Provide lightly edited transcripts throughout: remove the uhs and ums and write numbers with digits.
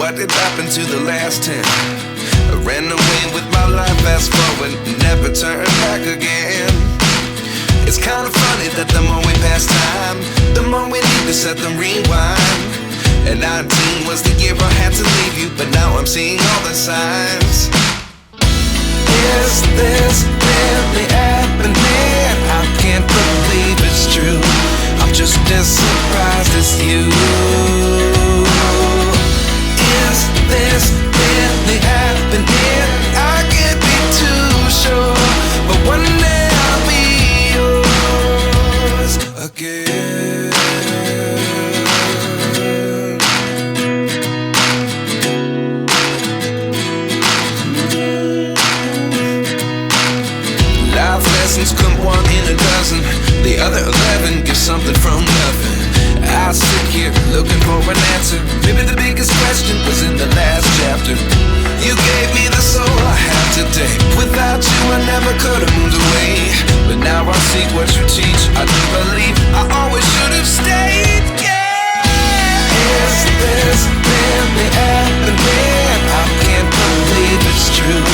what did happen to the last 10? I ran away with my life, fast forward, never turn back again. It's kind of funny that the more we pass time, the more we need to set them rewind. And 19 was the year I had to leave you, but now I'm seeing all the signs. Is this really happening? I can't believe it's true. I'm just as surprised as you. Is this really happening? I can't be too sure, but one day I'll be yours again. Life lessons come one in a dozen, the other 11 give something from nothing. I sit here looking for an answer. Maybe the biggest question was in the last chapter. You gave me the soul I have today. Without you I never could have moved away. But now I see what you teach. I do believe I always should have stayed. Yeah. Is this really happening? I can't believe it's true.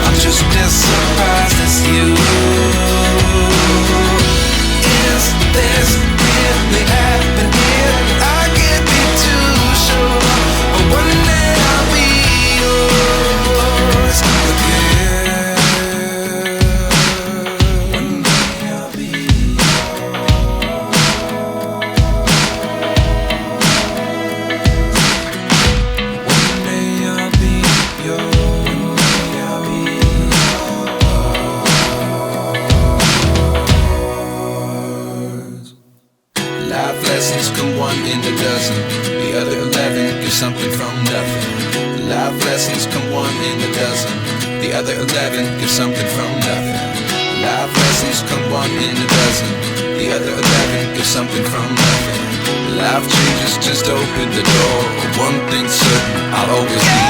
I'm just as surprised as you. Is this really happening? I can't be too sure, but one day I'll be yours again. One day I'll be yours. One day I'll be yours. Life lessons come one in a dozen, the other 11 give something from nothing. Life lessons come one in a dozen, the other 11 give something from nothing. Life lessons come one in a dozen, the other 11 give something from nothing. Life changes just open the door. One thing's certain, I'll always be